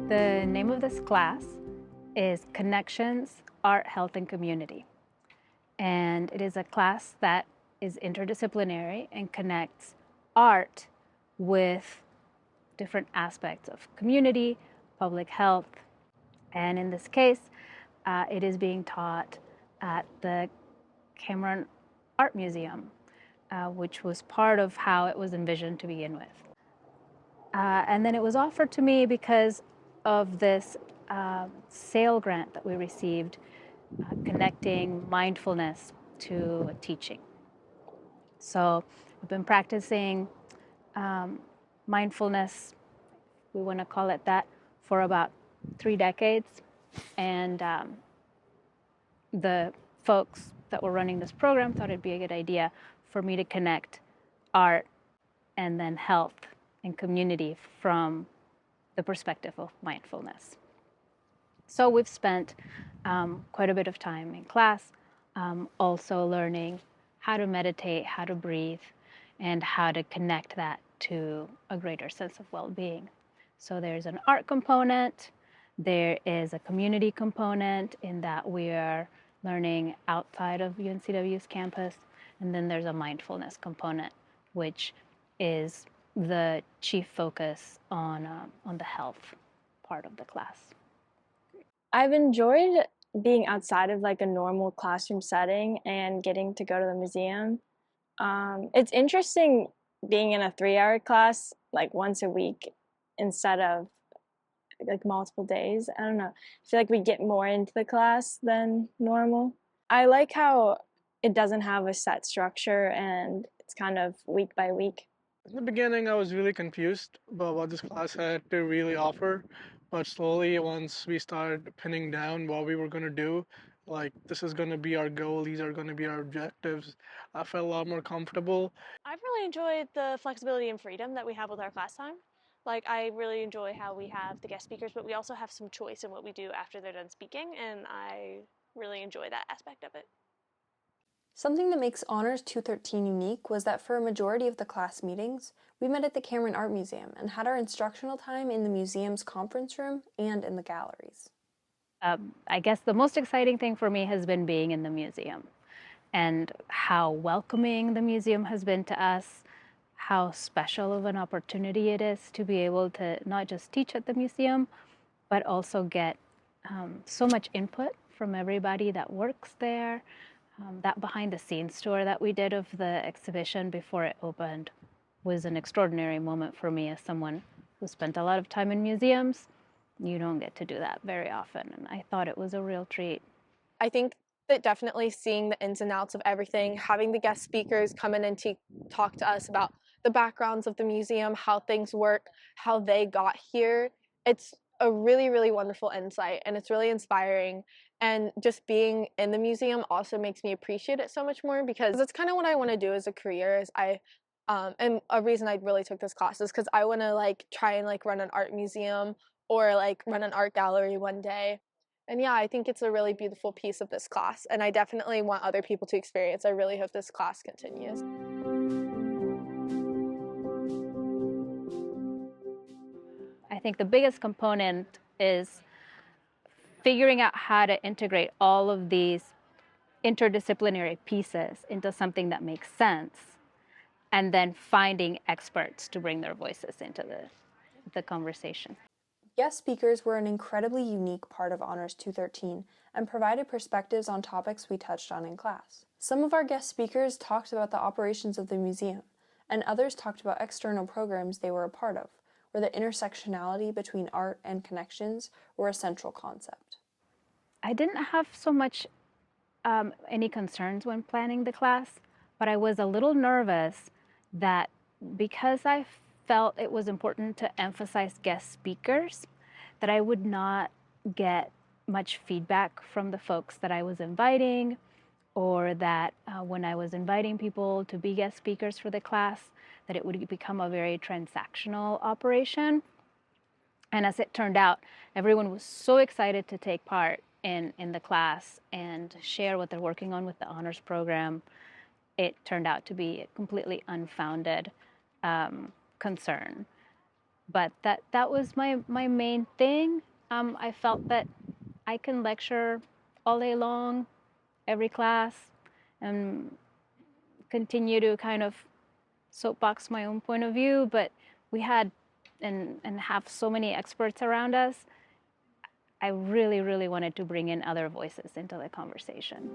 The name of this class is Connections, Art, Health, and Community. And it is a class that is interdisciplinary and connects art with different aspects of community, public health, and in this case, it is being taught at the Cameron Art Museum, which was part of how it was envisioned to begin with. And then it was offered to me because of this SAIL grant that we received, connecting mindfulness to teaching. So I've been practicing mindfulness, we want to call it that, for about 3 decades. And the folks that were running this program thought it'd be a good idea for me to connect art and then health and community from the perspective of mindfulness. So we've spent quite a bit of time in class, also learning how to meditate, how to breathe, and how to connect that to a greater sense of well-being. So there's an art component, there is a community component in that we are learning outside of UNCW's campus, and then there's a mindfulness component, which is the chief focus on the health part of the class. I've enjoyed being outside of like a normal classroom setting and getting to go to the museum. It's interesting being in a 3-hour class like once a week instead of like multiple days. I don't know. I feel like we get more into the class than normal. I like how it doesn't have a set structure and it's kind of week by week. In the beginning, I was really confused about what this class had to really offer, but slowly, once we started pinning down what we were going to do, like this is going to be our goal, these are going to be our objectives, I felt a lot more comfortable. I've really enjoyed the flexibility and freedom that we have with our class time. Like, I really enjoy how we have the guest speakers, but we also have some choice in what we do after they're done speaking, and I really enjoy that aspect of it. Something that makes Honors 213 unique was that for a majority of the class meetings, we met at the Cameron Art Museum and had our instructional time in the museum's conference room and in the galleries. I guess the most exciting thing for me has been being in the museum and how welcoming the museum has been to us, how special of an opportunity it is to be able to not just teach at the museum, but also get so much input from everybody that works there. That behind-the-scenes tour that we did of the exhibition before it opened was an extraordinary moment for me as someone who spent a lot of time in museums. You don't get to do that very often, and I thought it was a real treat. I think that definitely seeing the ins and outs of everything, having the guest speakers come in and talk to us about the backgrounds of the museum, how things work, how they got here, it's a really, really wonderful insight, and it's really inspiring. And just being in the museum also makes me appreciate it so much more, because that's kind of what I want to do as a career. Is and a reason I really took this class is because I want to like try and like run an art museum or like run an art gallery one day. And yeah, I think it's a really beautiful piece of this class, and I definitely want other people to experience. I really hope this class continues. I think the biggest component is figuring out how to integrate all of these interdisciplinary pieces into something that makes sense, and then finding experts to bring their voices into the conversation. Guest speakers were an incredibly unique part of Honors 213 and provided perspectives on topics we touched on in class. Some of our guest speakers talked about the operations of the museum, and others talked about external programs they were a part of, where the intersectionality between art and connections were a central concept. I didn't have so much any concerns when planning the class, but I was a little nervous that because I felt it was important to emphasize guest speakers, that I would not get much feedback from the folks that I was inviting, or that when I was inviting people to be guest speakers for the class, that it would become a very transactional operation. And as it turned out, everyone was so excited to take part in the class and share what they're working on with the honors program. It turned out to be a completely unfounded concern. But that was my main thing. I felt that I can lecture all day long, every class, and continue to kind of soapbox my own point of view, but we had and have so many experts around us. I really, really wanted to bring in other voices into the conversation.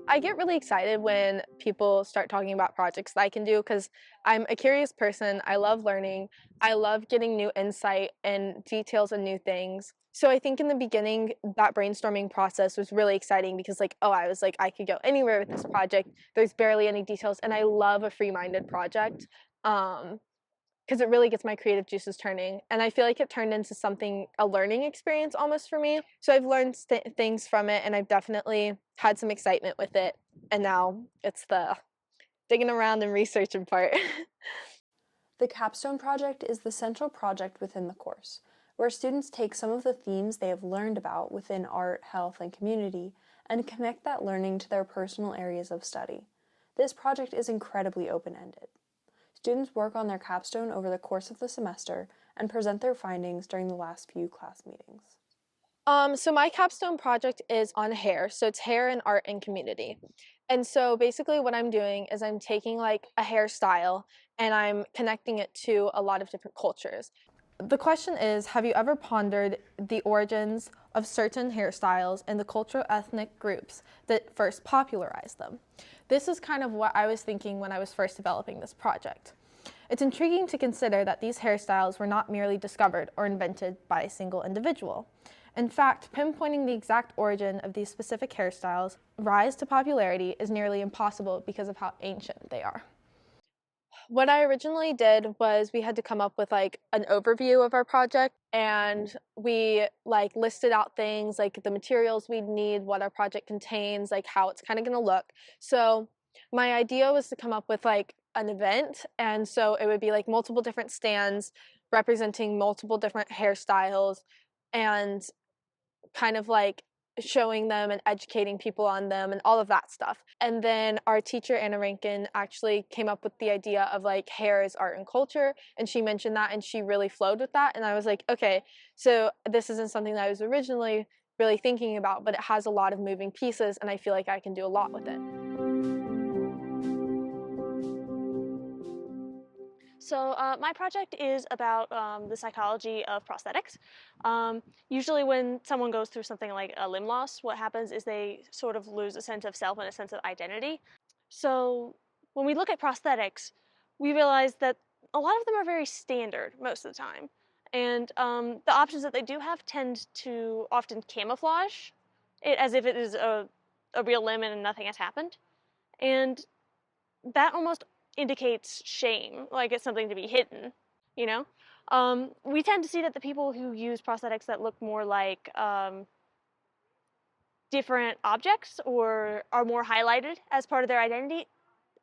I get really excited when people start talking about projects that I can do because I'm a curious person. I love learning. I love getting new insight and details and new things. So I think in the beginning, that brainstorming process was really exciting because I was like, I could go anywhere with this project. There's barely any details. And I love a free-minded project. Because it really gets my creative juices turning. And I feel like it turned into something, a learning experience almost for me. So I've learned things from it, and I've definitely had some excitement with it. And now it's the digging around and researching part. The Capstone project is the central project within the course, where students take some of the themes they have learned about within art, health, and community and connect that learning to their personal areas of study. This project is incredibly open-ended. Students work on their capstone over the course of the semester and present their findings during the last few class meetings. So my capstone project is on hair. So it's hair and art and community. And so basically what I'm doing is I'm taking like a hairstyle and I'm connecting it to a lot of different cultures. The question is, have you ever pondered the origins of certain hairstyles and the cultural ethnic groups that first popularized them? This is kind of what I was thinking when I was first developing this project. It's intriguing to consider that these hairstyles were not merely discovered or invented by a single individual. In fact, pinpointing the exact origin of these specific hairstyles' rise to popularity is nearly impossible because of how ancient they are. What I originally did was we had to come up with like an overview of our project, and we like listed out things like the materials we'd need, what our project contains, like how it's kind of going to look. So my idea was to come up with like an event, and so it would be like multiple different stands representing multiple different hairstyles and kind of like showing them and educating people on them and all of that stuff. And then our teacher, Anna Rankin, actually came up with the idea of like hair is art and culture. And she mentioned that and she really flowed with that. And I was like, okay, so this isn't something that I was originally really thinking about, but it has a lot of moving pieces and I feel like I can do a lot with it. So my project is about the psychology of prosthetics. Usually when someone goes through something like a limb loss, what happens is they sort of lose a sense of self and a sense of identity. So when we look at prosthetics, we realize that a lot of them are very standard most of the time. And the options that they do have tend to often camouflage it as if it is a real limb and nothing has happened. And that almost indicates shame, like it's something to be hidden, you know? We tend to see that the people who use prosthetics that look more like different objects or are more highlighted as part of their identity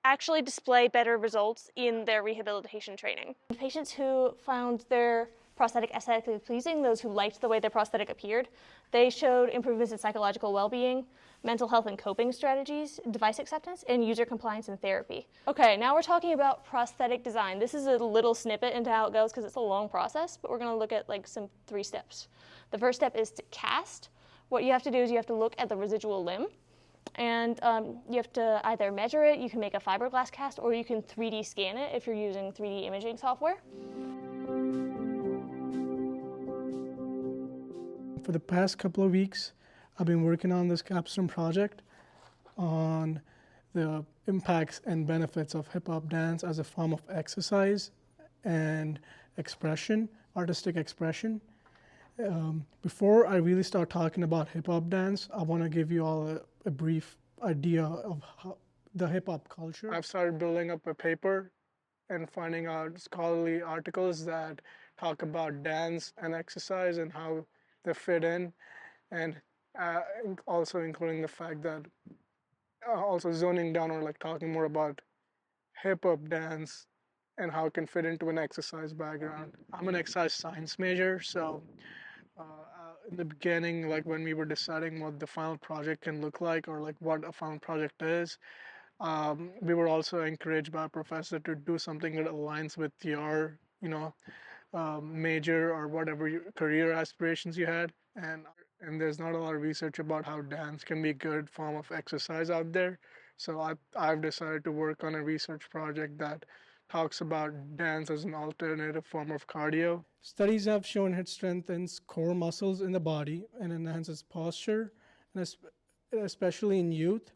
actually display better results in their rehabilitation training. Patients who found their prosthetic aesthetically pleasing, those who liked the way their prosthetic appeared, they showed improvements in psychological well-being, mental health and coping strategies, device acceptance, and user compliance and therapy. Okay, now we're talking about prosthetic design. This is a little snippet into how it goes because it's a long process, but we're going to look at like some 3 steps. The first step is to cast. What you have to do is you have to look at the residual limb, and you have to either measure it, you can make a fiberglass cast, or you can 3D scan it if you're using 3D imaging software. For the past couple of weeks, I've been working on this Capstone project on the impacts and benefits of hip-hop dance as a form of exercise and expression, artistic expression. Before I really start talking about hip-hop dance, I want to give you all a brief idea of the hip-hop culture. I've started building up a paper and finding out scholarly articles that talk about dance and exercise and how they fit in, and also including the fact that also zoning down or like talking more about hip-hop dance and how it can fit into an exercise background. I'm an exercise science major, so in the beginning, like when we were deciding what the final project can look like or like what a final project is, We were also encouraged by a professor to do something that aligns with your, major or whatever your career aspirations you had. And there's not a lot of research about how dance can be a good form of exercise out there. So I've decided to work on a research project that talks about dance as an alternative form of cardio. Studies have shown it strengthens core muscles in the body and enhances posture, and especially in youth.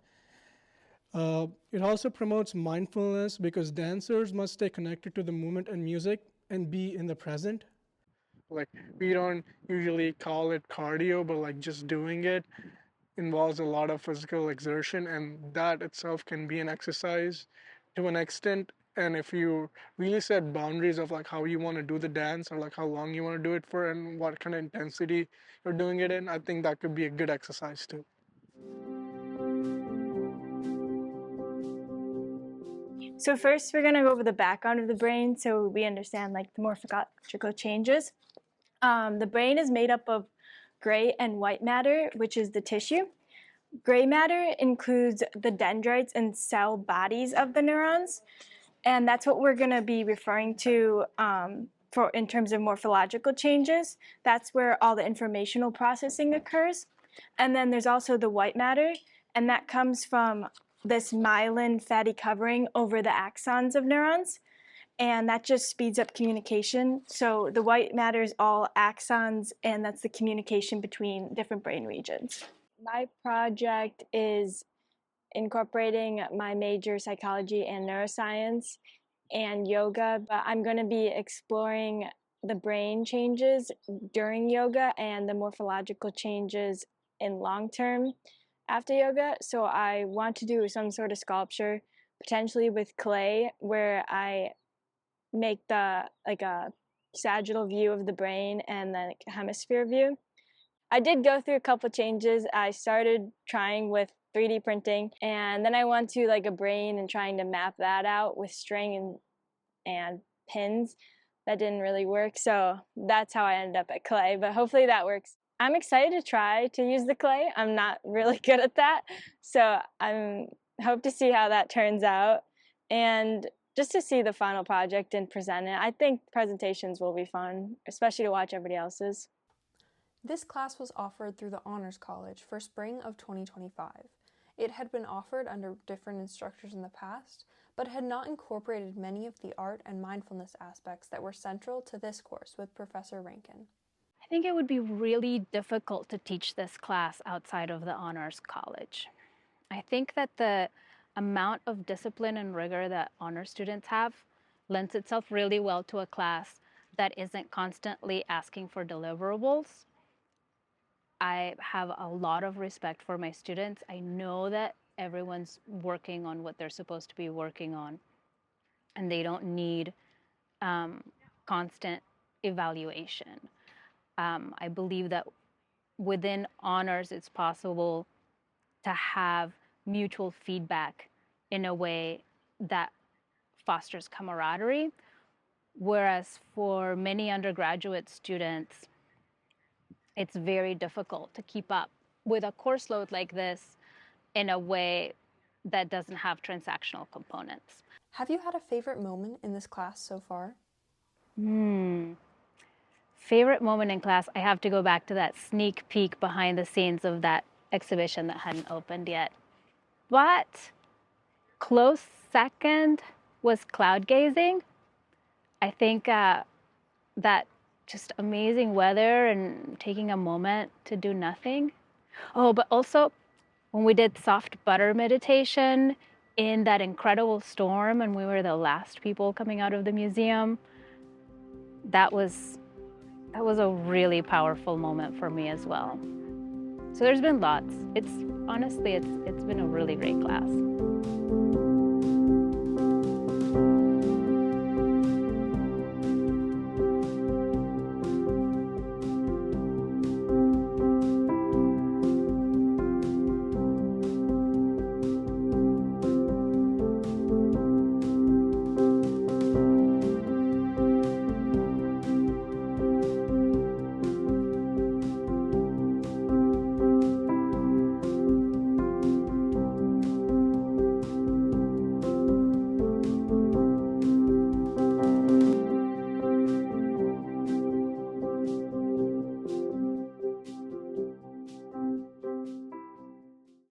It also promotes mindfulness because dancers must stay connected to the movement and music and be in the present. Like, we don't usually call it cardio, but like just doing it involves a lot of physical exertion, and that itself can be an exercise to an extent. And if you really set boundaries of like how you want to do the dance or like how long you want to do it for and what kind of intensity you're doing it in, I think that could be a good exercise too. So first, we're going to go over the background of the brain so we understand like the morphological changes. The brain is made up of gray and white matter, which is the tissue. Gray matter includes the dendrites and cell bodies of the neurons, and that's what we're going to be referring to for in terms of morphological changes. That's where all the informational processing occurs. And then there's also the white matter, and that comes from this myelin fatty covering over the axons of neurons, and that just speeds up communication. So the white matter is all axons, and that's the communication between different brain regions. My project is incorporating my major, psychology and neuroscience, and yoga, but I'm going to be exploring the brain changes during yoga and the morphological changes in long term after yoga. So I want to do some sort of sculpture, potentially with clay, where I make the like a sagittal view of the brain and then a hemisphere view. I did go through a couple changes. I started trying with 3D printing, and then I went to like a brain and trying to map that out with string and pins. That didn't really work, so that's how I ended up at clay, but hopefully that works. I'm excited to try to use the clay. I'm not really good at that, so I hope to see how that turns out and just to see the final project and present it. I think presentations will be fun, especially to watch everybody else's. This class was offered through the Honors College for spring of 2025. It had been offered under different instructors in the past, but had not incorporated many of the art and mindfulness aspects that were central to this course with Professor Rankin. I think it would be really difficult to teach this class outside of the Honors College. I think that the amount of discipline and rigor that honor students have lends itself really well to a class that isn't constantly asking for deliverables. I have a lot of respect for my students. I know that everyone's working on what they're supposed to be working on, and they don't need constant evaluation. I believe that within honors, it's possible to have mutual feedback in a way that fosters camaraderie, whereas for many undergraduate students, it's very difficult to keep up with a course load like this in a way that doesn't have transactional components. Have you had a favorite moment in this class so far? Favorite moment in class, I have to go back to that sneak peek behind the scenes of that exhibition that hadn't opened yet. But close second was cloud gazing. I think that just amazing weather and taking a moment to do nothing. Oh, but also when we did soft butter meditation in that incredible storm and we were the last people coming out of the museum, that was a really powerful moment for me as well. So there's been lots. It's been a really great class.